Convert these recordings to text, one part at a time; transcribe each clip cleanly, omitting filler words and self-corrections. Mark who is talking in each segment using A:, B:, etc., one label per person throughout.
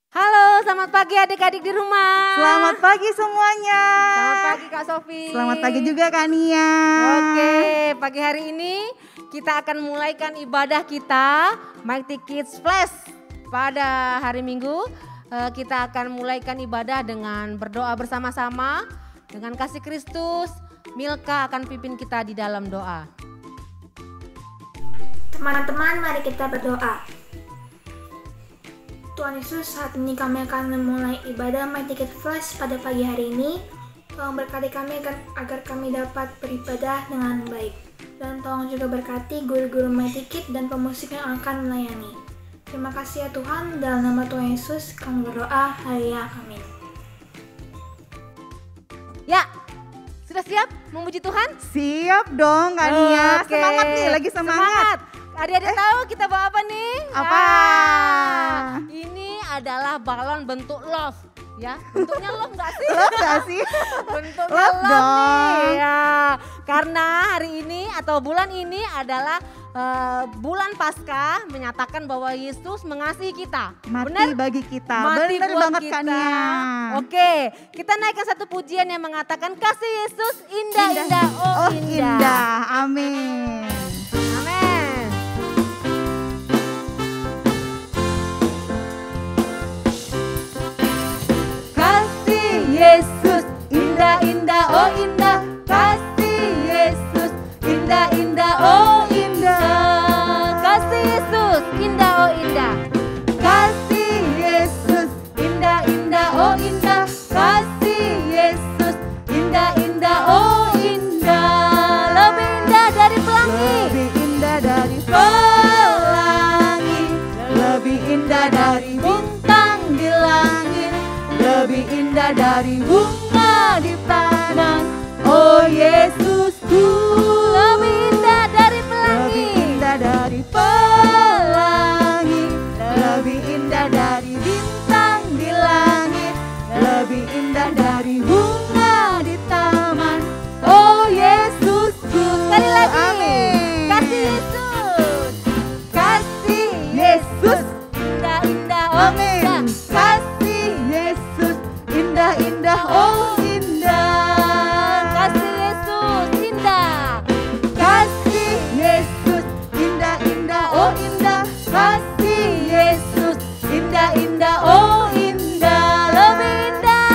A: Halo, selamat pagi adik-adik di rumah.
B: Selamat pagi semuanya.
A: Selamat pagi Kak Sofi.
B: Selamat pagi juga Kak Nia.
A: Oke, pagi hari ini kita akan mulaikan ibadah kita Mighty Kids Flash. Pada hari Minggu kita akan mulaikan ibadah dengan berdoa bersama-sama. Dengan kasih Kristus, Milka akan pimpin kita di dalam doa.
C: Teman-teman, mari kita berdoa. Tuhan Yesus, saat ini kami akan memulai ibadah Mighty Kids Flash pada pagi hari ini. Tolong berkati kami agar kami dapat beribadah dengan baik. Dan tolong juga berkati guru-guru Mighty Kids dan pemusik yang akan melayani. Terima kasih ya Tuhan, dalam nama Tuhan Yesus kami berdoa, haleluya, amin.
A: Ya, sudah siap memuji Tuhan?
B: Siap dong Kak Nia.
A: Oke.
B: Semangat nih, lagi semangat.
A: Adik-adik tahu kita bawa apa nih?
B: Apa?
A: Ini adalah balon bentuk love. Ya, bentuknya love nggak sih?
B: Love gak sih?
A: Bentuknya
B: Love dong.
A: nih. Ya, karena hari ini atau bulan ini adalah bulan Paskah menyatakan bahwa Yesus mengasihi kita.
B: Mati
A: Benar?
B: bagi kita.
A: Mati
B: Benar
A: buat
B: banget
A: kita.
B: Kak Nia.
A: Oke, kita naikkan satu pujian yang mengatakan kasih Yesus indah-indah, oh indah.
B: Amin.
A: Amin. Kasih Yesus indah-indah, oh indah. Kasih Yesus indah-indah, oh indah. Kasih Yesus indah, oh indah. Kasih Yesus indah-indah, oh indah. Kasih Yesus indah-indah, oh indah. Lebih indah dari pelangi.
B: Lebih indah dari
A: Pelangi.
B: lebih indah dari
A: Bintang di langit, lebih indah dari bunga di taman. Oh Yesusku, lebih indah dari pelangi,
B: lebih indah dari
A: pelangi,
B: lebih indah dari
A: bintang di langit,
B: lebih indah dari
A: bunga di taman. Oh Yesusku, sekali lagi.
B: Amin.
A: Kasih Yesus, kasih Yesus, indah-indah, oh
B: Amin.
A: indah. Kasih
B: Yesus indah-indah, oh
A: indah, kasih Yesus indah, kasih Yesus indah-indah, oh indah, kasih Yesus indah-indah, oh indah, lebih indah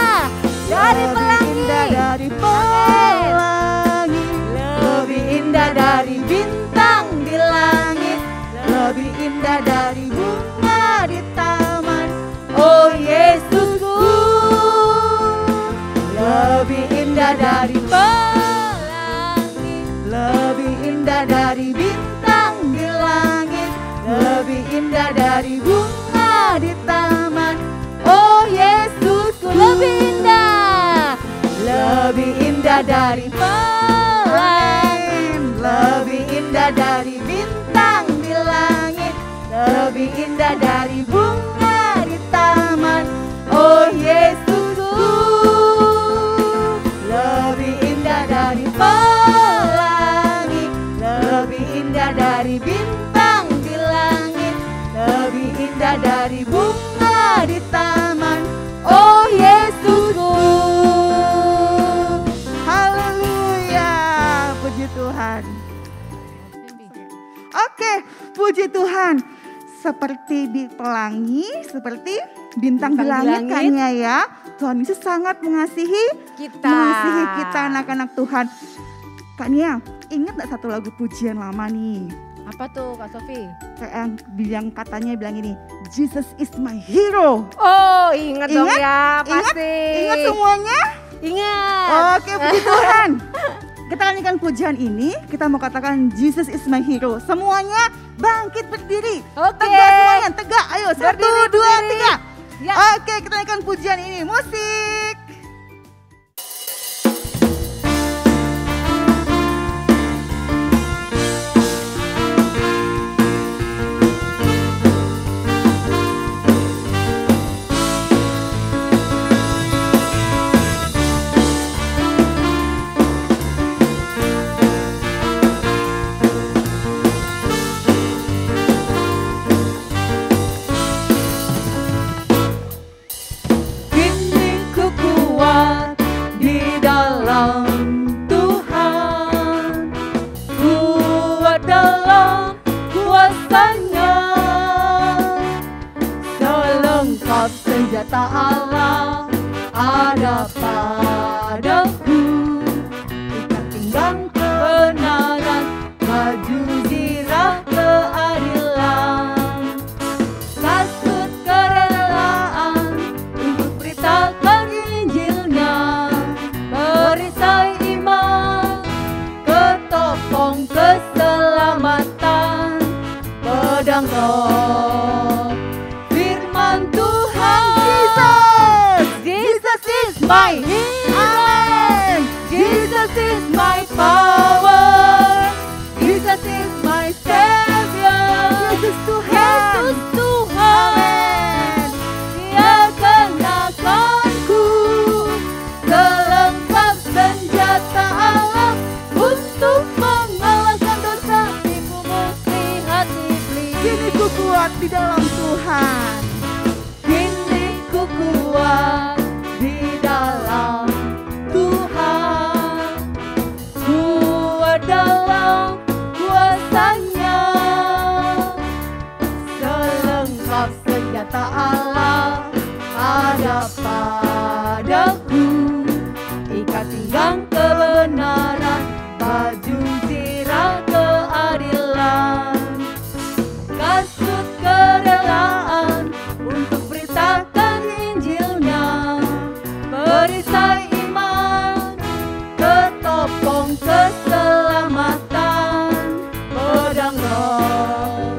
A: dari
B: lebih
A: pelangi,
B: indah dari pelangi,
A: lebih indah dari bintang di langit,
B: lebih indah dari bunga di taman.
A: oh Yesusku,
B: Lebih indah dari
A: pelangi,
B: lebih indah dari
A: bintang di langit,
B: lebih indah dari
A: bunga di taman. Oh Yesusku, lebih indah, lebih indah dari pelangi, lebih indah dari bintang di langit, lebih indah dari bunga di taman. Oh Yesusku, lebih indah dari pelangi, lebih indah dari bintang di langit, lebih indah dari bunga di taman. Oh Yesusku.
B: Haleluya, puji Tuhan. Oke, puji Tuhan. Seperti di pelangi, seperti bintang di langit kan ya. Tuhan Yesus sangat mengasihi kita anak-anak Tuhan. Kak Nia, ingat gak satu lagu pujian lama nih?
A: Apa tuh Kak Sofi?
B: Kayak yang katanya bilang ini, Jesus is my hero.
A: Oh ingat dong
B: Ingat?
A: ya pasti.
B: Ingat semuanya?
A: Ingat.
B: Oke, puji Tuhan. Kita nyanyikan pujian ini, kita mau katakan Jesus is my hero. Semuanya bangkit berdiri.
A: Oke.
B: Tegak semuanya, tegak. Ayo, satu,
A: Berdiri,
B: dua,
A: berdiri.
B: tiga.
A: Ya.
B: Oke, kita nyanyikan pujian ini. Musik.
A: senjata Allah ada padaku. Ikat pinggang kebenaran, baju zirah keadilan, kasut kerelaan untuk beritakan Injilnya, perisai iman, ketopong keselamatan, pedang roh, firman Tuhan. Jesus is my hero. Jesus is my power. Jesus is my savior. Yesus Tuhan. Yesus Tuhan. Dia kenakanku selengkap senjata Allah untuk mengalahkan dosa, tipu muslihat iblis.
B: Kini ku kuat di dalam Tuhan.
A: Kini ku kuat di dalam Tuhan, kuat dalam kuasa-Nya, selengkap senjata Allah ada padaku. Ikat pinggang kebenaran, baju zirah keadilan, kasut kerelaan untuk beritakan Injilnya, perisai iman, ketopong keselamatan, pedang roh,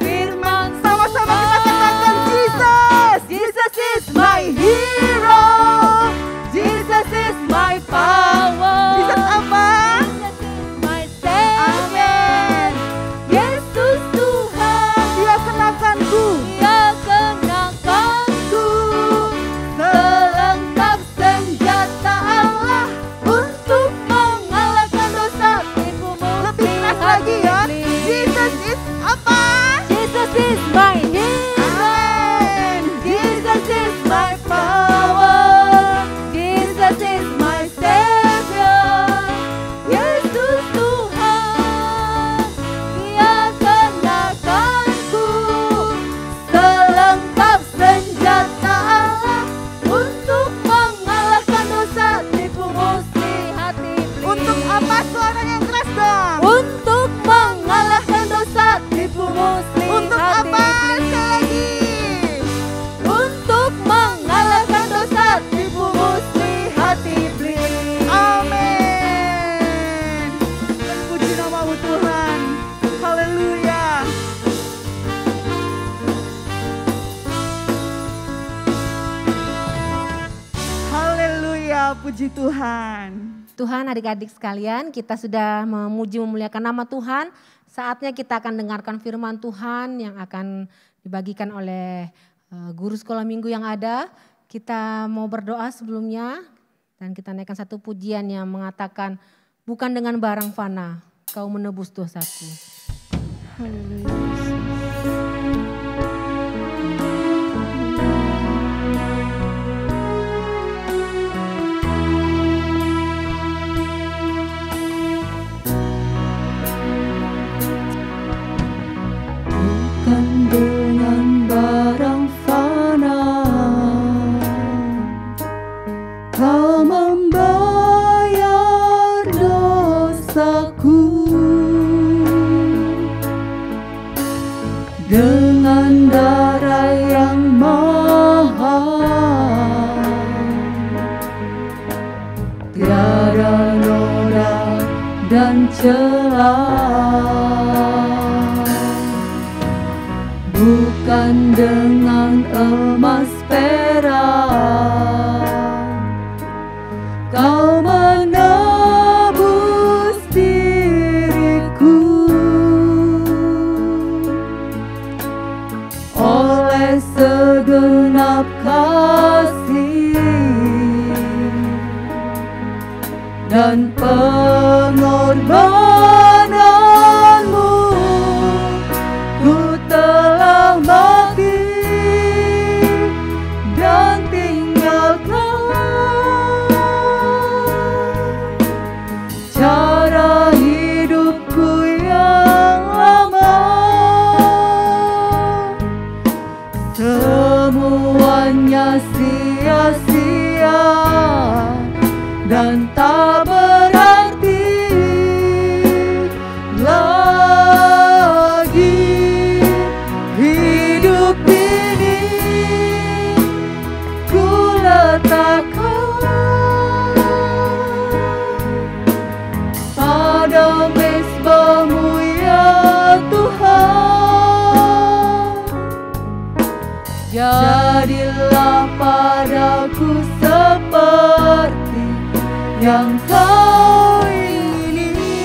A: firman.
B: Sama-sama kita katakan Jesus.
A: Jesus is my hero. Jesus is my power.
B: Jesus apa?
A: Jesus is my savior. Yesus Tuhan.
B: Dia kenakanku.
A: Dia kenakanku selengkap senjata Allah untuk mengalahkan dosa, tipu
B: Lebih keras
A: muslihat
B: lagi ya.
A: iblis.
B: Jesus is apa?
A: Jesus is my hero. Jesus is my power. Jesus is my savior. Yesus Tuhan. Dia kenakanku selengkap senjata Allah untuk mengalahkan dosa, tipu muslihat iblis.
B: Untuk apa suara yang keras dong?
A: Untuk mengalahkan dosa, tipu muslihat
B: Untuk apa?
A: iblis.
B: Sekali lagi.
A: Untuk mengalahkan dosa, tipu muslihat iblis.
B: Amin. Puji namamu Tuhan. Haleluya. Haleluya, puji Tuhan.
A: Tuhan, adik-adik sekalian, kita sudah memuji memuliakan nama Tuhan. Saatnya kita akan dengarkan firman Tuhan yang akan dibagikan oleh guru sekolah minggu yang ada. Kita mau berdoa sebelumnya dan kita naikkan satu pujian yang mengatakan, bukan dengan barang fana kau menebus dosaku. Bukan dengan barang fana kau membayar dosaku, dengan darah yang mahal, tiada noda dan celah. Bukan dengan emas perak kau menebus diriku, oleh segenap kasih dan pengorbananmu, ku telah mati dan tinggal
B: yang Kau ingini.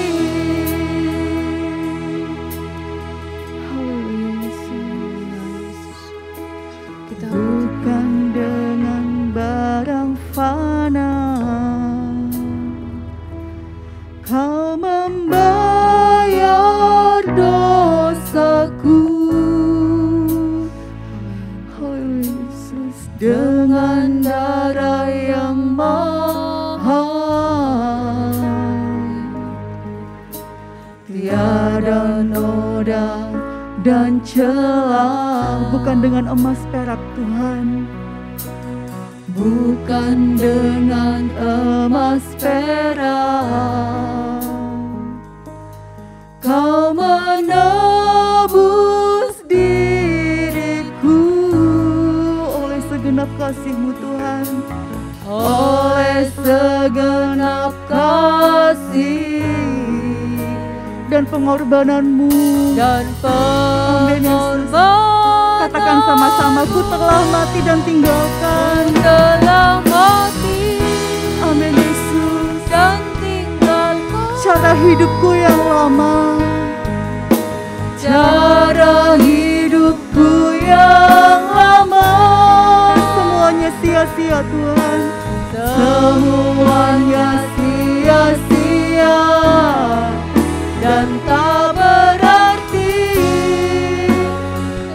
B: Bukan dengan barang fana Kau membayar dosaku. Oh Yesus, dengan darah yang mahal, tiada noda dan celah. Bukan dengan emas perak Tuhan, bukan dengan emas perak, Kau menebus diriku oleh segenap kasih-Mu Tuhan, oleh segenap kasih dan pengorbanan-Mu. Amin Yesus. Katakan sama-sama, ku telah mati dan tinggalkan. Amin Yesus.
D: Dan tinggalkan
B: Cara hidupku yang lama, cara hidupku yang lama, semuanya sia-sia Tuhan, semuanya sia-sia dan tak berarti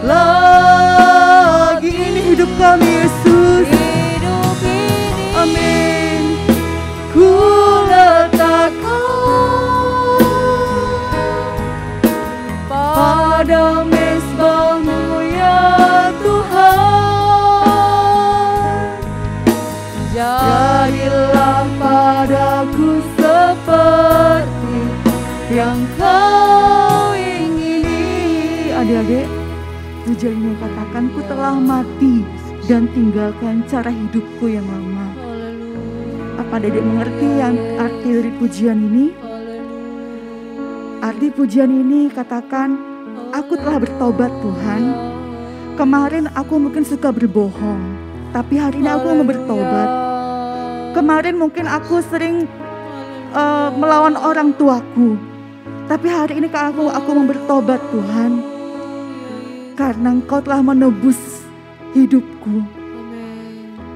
B: lagi. Ini hidup kami Yesus,
D: hidup ini.
B: amin. Ku letakkan pada mezbah-Mu ya Tuhan. Jadilah padaku seperti yang Kau ingini. Adik-adik, tujuannya katakan, ku telah mati dan tinggalkan cara hidupku yang lama. Apa adik mengerti yang arti dari pujian ini? Arti pujian ini katakan, aku telah bertobat Tuhan. Kemarin aku mungkin suka berbohong, tapi hari ini aku mau bertobat. Kemarin mungkin aku sering melawan orang tuaku, tapi hari ini aku mau bertobat Tuhan. Karena Engkau telah menebus hidupku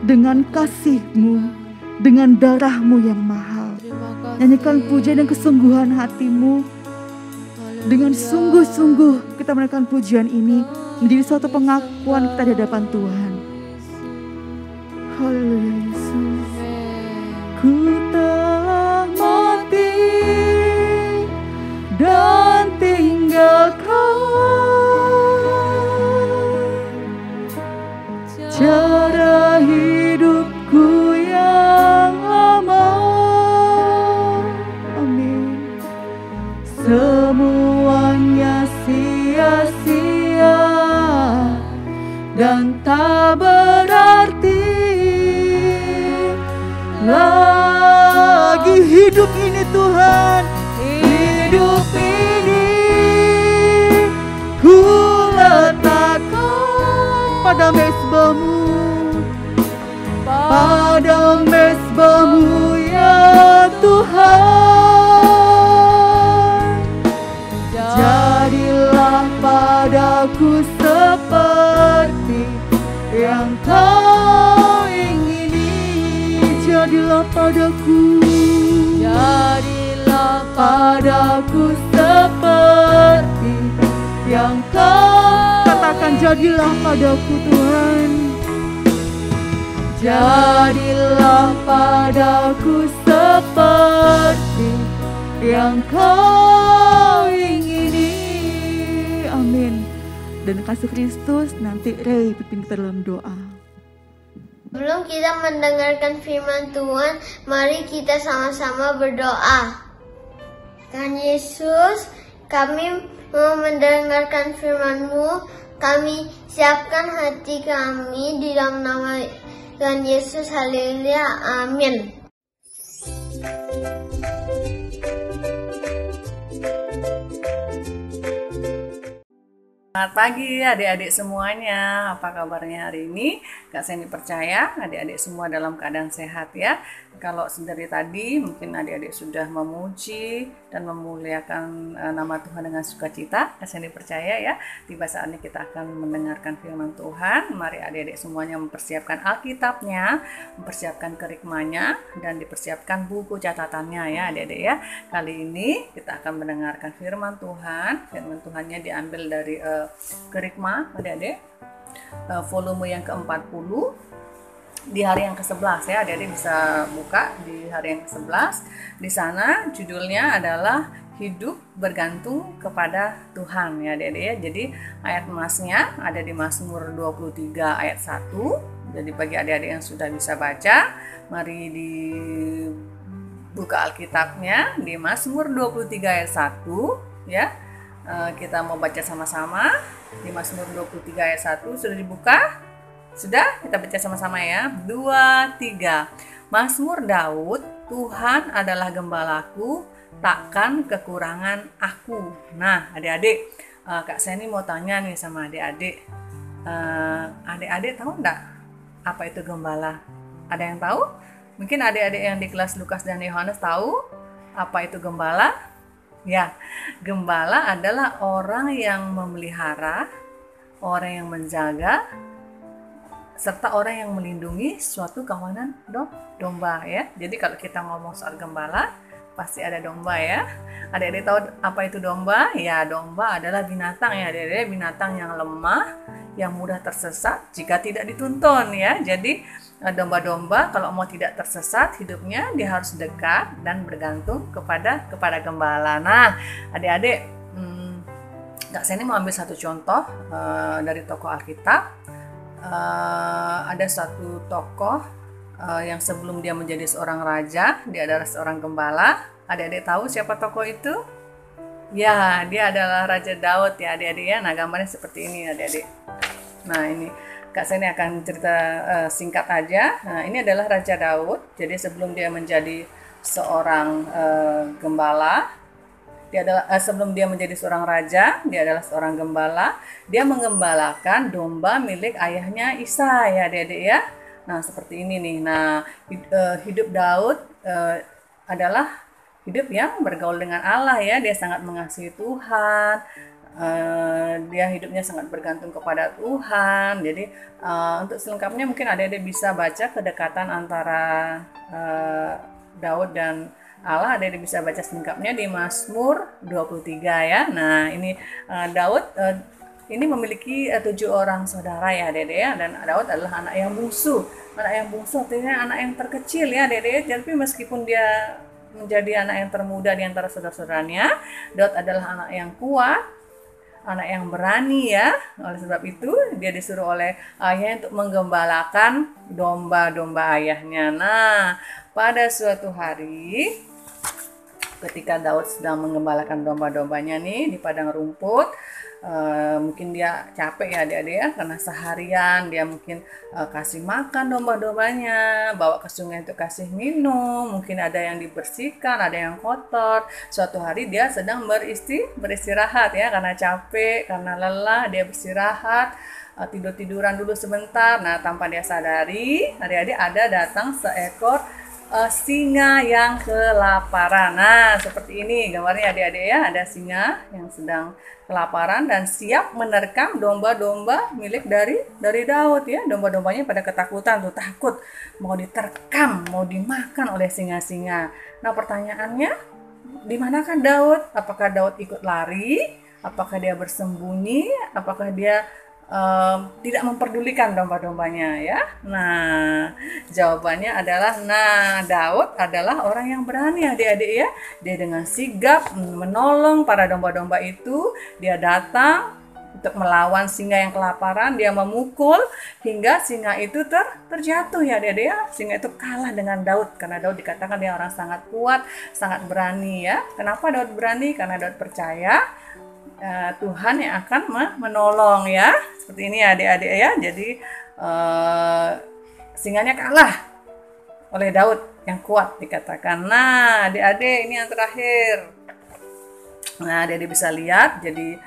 B: dengan kasih-Mu, dengan darah-Mu yang mahal. Nyanyikan pujian dan kesungguhan hatimu. Dengan sungguh-sungguh kita menaikkan pujian ini menjadi suatu pengakuan kita di hadapan Tuhan. Haleluya Yesus. Ku telah mati dan tinggalkan cara hidupku yang lama. Amin. Semuanya sia-sia dan tak berarti lagi. Hidup ini Tuhan, hidup ini ku letakkan pada mezbah-Mu, pada mezbah-Mu ya Tuhan. Jadilah padaku seperti yang Kau ingini. Jadilah padaku, jadilah padaku seperti yang Kau. Katakan, jadilah padaku Tuhan. Jadilah padaku seperti yang Kau ingini. Amin. Dan kasih Kristus, nanti Ray pimpin kita dalam doa.
E: Sebelum kita mendengarkan firman Tuhan, mari kita sama-sama berdoa. Tuhan Yesus, kami mau mendengarkan firman-Mu. Kami siapkan hati kami di dalam nama Tuhan Yesus. Haleluya. Amin.
F: Selamat pagi adik-adik semuanya, apa kabarnya hari ini? Kak Seni percaya adik-adik semua dalam keadaan sehat ya. Kalau dari tadi mungkin adik-adik sudah memuji dan memuliakan nama Tuhan dengan sukacita. Kak Seni percaya ya, tiba saatnya kita akan mendengarkan firman Tuhan. Mari adik-adik semuanya mempersiapkan Alkitabnya, mempersiapkan kerikmanya, dan dipersiapkan buku catatannya ya adik-adik ya. Kali ini kita akan mendengarkan firman Tuhan. Firman Tuhannya diambil dari Kerikma adik-adik, volume yang ke-40 di hari yang ke-11 ya. Adik-adik bisa buka di hari yang ke-11. Di sana judulnya adalah hidup bergantung kepada Tuhan ya adik-adik ya. Jadi ayat emasnya ada di Mazmur 23 ayat 1. Jadi bagi adik-adik yang sudah bisa baca, mari dibuka Alkitabnya di Mazmur 23 ayat 1 ya. Kita mau baca sama-sama di Mazmur 23 ayat 1. Sudah dibuka? Sudah? Kita baca sama-sama ya. 2, 3. Mazmur Daud, Tuhan adalah gembalaku, takkan kekurangan aku. Nah adik-adik, Kak Seni mau tanya nih sama adik-adik. Adik-adik tahu enggak apa itu gembala? Ada yang tahu? Mungkin adik-adik yang di kelas Lukas dan Yohanes tahu apa itu gembala? Ya, gembala adalah orang yang memelihara, orang yang menjaga, serta orang yang melindungi suatu kawanan domba ya. Jadi kalau kita ngomong soal gembala, pasti ada domba ya. Adik-adik tahu apa itu domba? Ya, domba adalah binatang ya adik-adik, binatang yang lemah, yang mudah tersesat jika tidak dituntun ya. Jadi domba-domba kalau mau tidak tersesat hidupnya, dia harus dekat dan bergantung kepada gembala. Nah adik-adik, Kak Seni mau ambil satu contoh dari tokoh Alkitab. Ada satu tokoh yang sebelum dia menjadi seorang raja, dia adalah seorang gembala. Adik-adik tahu siapa tokoh itu? Ya, dia adalah Raja Daud ya adik-adik ya. Nah gambarnya seperti ini adik-adik. Nah ini Kak Seni akan cerita singkat aja. Nah ini adalah Raja Daud. Jadi sebelum dia menjadi seorang gembala, dia adalah sebelum dia menjadi seorang raja, dia adalah seorang gembala. Dia menggembalakan domba milik ayahnya Isai ya adik-adik ya. Nah seperti ini nih. Nah hidup Daud adalah hidup yang bergaul dengan Allah ya. Dia sangat mengasihi Tuhan. Dia hidupnya sangat bergantung kepada Tuhan. Jadi untuk selengkapnya mungkin adik-adik bisa baca kedekatan antara Daud dan Allah. Adik-adik bisa baca selengkapnya di Mazmur 23 ya. Nah ini Daud ini memiliki 7 orang saudara ya adik-adik ya. Dan Daud adalah anak yang bungsu. Anak yang bungsu artinya anak yang terkecil ya adik-adik. Jadi meskipun dia menjadi anak yang termuda di antara saudara-saudaranya, Daud adalah anak yang kuat, anak yang berani ya. Oleh sebab itu dia disuruh oleh ayahnya untuk menggembalakan domba-domba ayahnya. Nah pada suatu hari ketika Daud sedang menggembalakan domba-dombanya nih di padang rumput, mungkin dia capek ya adik-adik ya, karena seharian dia mungkin kasih makan domba-dombanya, bawa ke sungai untuk kasih minum, mungkin ada yang dibersihkan, ada yang kotor. Suatu hari dia sedang beristirahat ya, karena capek, karena lelah, dia beristirahat, tidur-tiduran dulu sebentar. Nah tanpa dia sadari, adik-adik ada datang seekor singa yang kelaparan. Nah seperti ini gambarnya adik-adik ya, ada singa yang sedang kelaparan dan siap menerkam domba-domba milik dari Daud ya. Domba-dombanya pada ketakutan tuh, takut mau diterkam, mau dimakan oleh singa-singa. Nah pertanyaannya, di manakah Daud? Apakah Daud ikut lari? Apakah dia bersembunyi? Apakah dia tidak memperdulikan domba-dombanya ya? Nah jawabannya adalah, Daud adalah orang yang berani adik-adik ya. Dia dengan sigap menolong para domba-domba itu. Dia datang untuk melawan singa yang kelaparan. Dia memukul hingga singa itu terjatuh ya adik-adik ya. Singa itu kalah dengan Daud karena Daud dikatakan dia orang sangat kuat, sangat berani ya. Kenapa Daud berani? Karena Daud percaya Tuhan yang akan menolong ya. Seperti ini adik-adik ya. Jadi singanya kalah oleh Daud yang kuat dikatakan. Nah adik-adik ini yang terakhir. Nah adik-adik bisa lihat. Jadi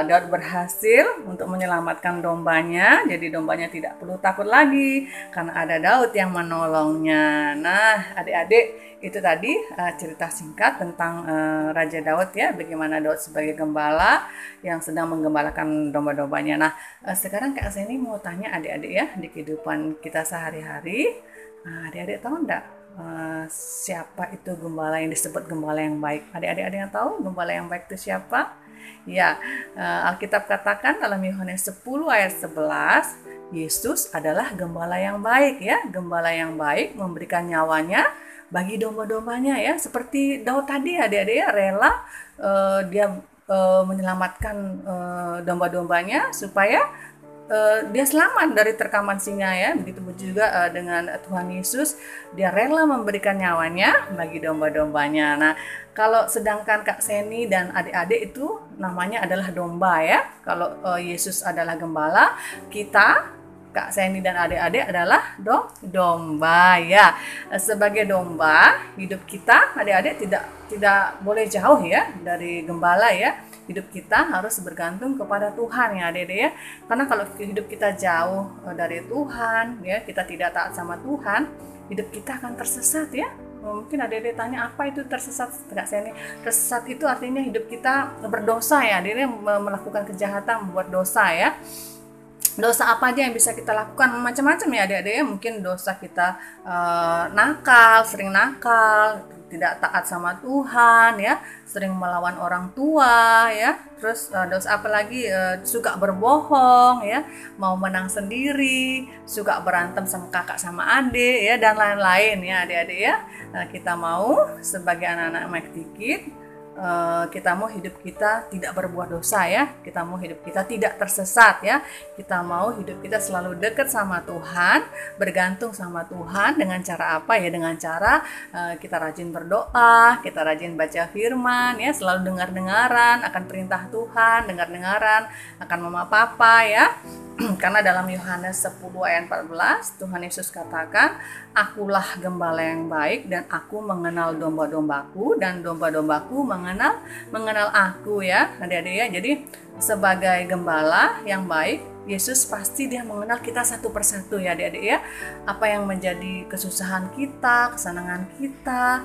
F: Daud berhasil untuk menyelamatkan dombanya, jadi dombanya tidak perlu takut lagi karena ada Daud yang menolongnya. Nah, adik-adik, itu tadi cerita singkat tentang Raja Daud ya, bagaimana Daud sebagai gembala yang sedang menggembalakan domba-dombanya. Nah, sekarang Kak Seni mau tanya adik-adik ya, di kehidupan kita sehari-hari, adik-adik tahu enggak siapa itu gembala yang disebut gembala yang baik? Adik-adik ada yang tahu gembala yang baik itu siapa? Ya, Alkitab katakan dalam Yohanes 10 ayat 11, Yesus adalah gembala yang baik ya. Gembala yang baik memberikan nyawanya bagi domba-dombanya ya. Seperti Daud tadi adik-adik ya, rela dia menyelamatkan domba-dombanya supaya dia selamat dari terkaman singa ya. Begitu juga dengan Tuhan Yesus, dia rela memberikan nyawanya bagi domba-dombanya. Nah, kalau sedangkan Kak Seni dan adik-adik itu namanya adalah domba ya. Kalau Yesus adalah gembala, kita Kak Seni dan adik-adik adalah domba ya. Sebagai domba, hidup kita adik-adik tidak boleh jauh ya dari gembala ya. Hidup kita harus bergantung kepada Tuhan ya adik-adik ya. Karena kalau hidup kita jauh dari Tuhan ya, kita tidak taat sama Tuhan, hidup kita akan tersesat ya. Mungkin adik-adik tanya apa itu tersesat? Kak Seni, tersesat itu artinya hidup kita berdosa ya, adik-adik melakukan kejahatan, membuat dosa ya. Dosa apa aja yang bisa kita lakukan? Macam-macam ya adik-adik ya. Mungkin dosa kita nakal, sering nakal, tidak taat sama Tuhan ya, sering melawan orang tua ya. Terus dosa apa lagi? Suka berbohong ya, mau menang sendiri, suka berantem sama kakak sama adik ya, dan lain-lain ya adik-adik ya. Kita mau sebagai anak-anak Mighty Kids, kita mau hidup kita tidak berbuat dosa ya, kita mau hidup kita tidak tersesat ya, kita mau hidup kita selalu dekat sama Tuhan, bergantung sama Tuhan. Dengan cara apa ya? Dengan cara kita rajin berdoa, kita rajin baca firman ya, selalu dengar-dengaran akan perintah Tuhan, dengar-dengaran akan mama papa ya. Karena dalam Yohanes 10 ayat 14 Tuhan Yesus katakan, akulah gembala yang baik dan aku mengenal domba-dombaku dan domba-dombaku mengenal aku ya adik-adik ya. Jadi sebagai gembala yang baik, Yesus pasti dia mengenal kita satu persatu ya adik-adik ya. Apa yang menjadi kesusahan kita, kesenangan kita,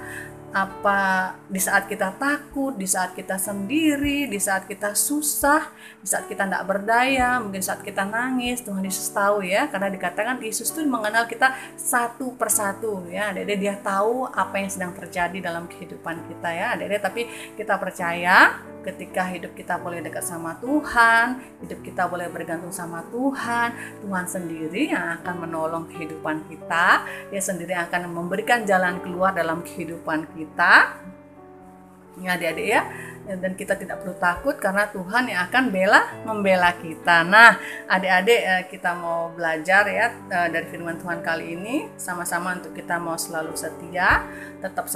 F: apa di saat kita takut, di saat kita sendiri, di saat kita susah, di saat kita tidak berdaya, mungkin saat kita nangis, Tuhan Yesus tahu ya, karena dikatakan Yesus tuh mengenal kita satu persatu ya adik-adik. Dia tahu apa yang sedang terjadi dalam kehidupan kita ya adik-adik. Tapi kita percaya ketika hidup kita boleh dekat sama Tuhan, hidup kita boleh bergantung sama Tuhan, Tuhan sendiri yang akan menolong kehidupan kita, dia sendiri akan memberikan jalan keluar dalam kehidupan kita ya adik-adik ya. Dan kita tidak perlu takut karena Tuhan yang akan membela kita. Nah adik-adik, kita mau belajar ya dari firman Tuhan kali ini sama-sama untuk kita mau selalu setia, tetap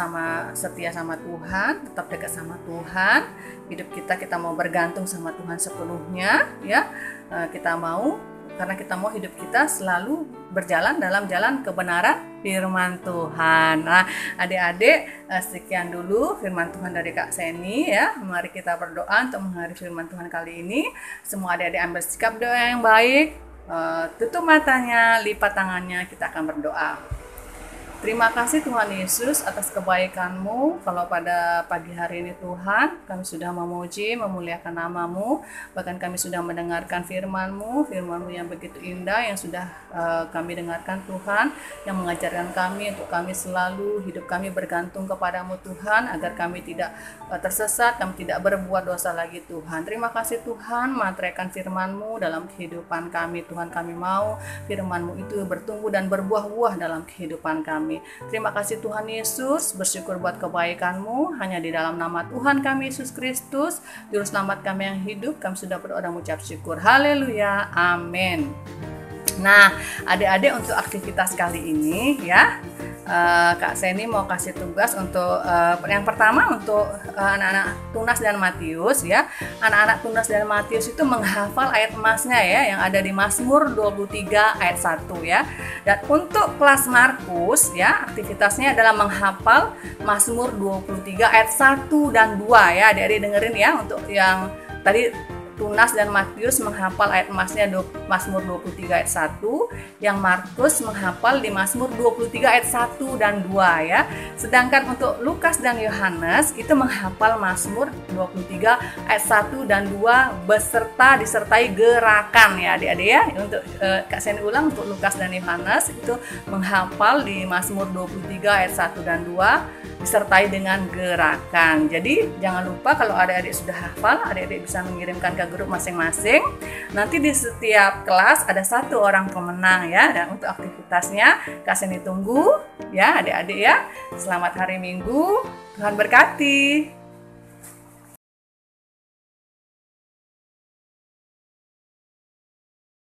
F: setia sama Tuhan, tetap dekat sama Tuhan. Hidup kita mau bergantung sama Tuhan sepenuhnya ya. Karena kita mau hidup kita selalu berjalan dalam jalan kebenaran firman Tuhan. Nah adik-adik, sekian dulu firman Tuhan dari Kak Seni ya. Mari kita berdoa untuk menghadiri firman Tuhan kali ini. Semua adik-adik ambil sikap doa yang baik, tutup matanya, lipat tangannya, kita akan berdoa. Terima kasih Tuhan Yesus atas kebaikan-Mu. Kalau pada pagi hari ini Tuhan, kami sudah memuji, memuliakan nama-Mu. Bahkan kami sudah mendengarkan firman-Mu, firman-Mu yang begitu indah, yang sudah kami dengarkan Tuhan, yang mengajarkan kami untuk kami selalu hidup kami bergantung kepadamu Tuhan, agar kami tidak tersesat, kami tidak berbuat dosa lagi Tuhan. Terima kasih Tuhan, materaikan firman-Mu dalam kehidupan kami Tuhan. Kami mau firman-Mu itu bertumbuh dan berbuah-buah dalam kehidupan kami. Terima kasih Tuhan Yesus, bersyukur buat kebaikan-Mu. Hanya di dalam nama Tuhan kami Yesus Kristus, Juru Selamat kami yang hidup, kami sudah berdoa dan mengucap syukur. Haleluya, amin. Nah adik-adik, untuk aktivitas kali ini ya, Kak Seni mau kasih tugas untuk yang pertama untuk anak-anak Tunas dan Matius ya. Anak-anak Tunas dan Matius itu menghafal ayat emasnya ya, yang ada di Mazmur 23 ayat 1 ya. Dan untuk kelas Markus ya, aktivitasnya adalah menghafal Mazmur 23 ayat 1 dan 2 ya. Adik-adik dengerin ya, untuk yang tadi Tunas dan Matius menghafal ayat emasnya Mazmur 23 ayat 1, yang Markus menghafal di Mazmur 23 ayat 1 dan 2 ya. Sedangkan untuk Lukas dan Yohanes itu menghafal Mazmur 23 ayat 1 dan 2 beserta disertai gerakan ya adik-adik ya. Untuk Kak Seni ulang, untuk Lukas dan Yohanes itu menghafal di Mazmur 23 ayat 1 dan 2 disertai dengan gerakan. Jadi jangan lupa kalau adik-adik sudah hafal, adik-adik bisa mengirimkan ke grup masing-masing. Nanti di setiap kelas ada 1 orang pemenang ya. Dan untuk aktivitasnya Kak Seni tunggu ya adik-adik ya. Selamat hari Minggu, Tuhan berkati.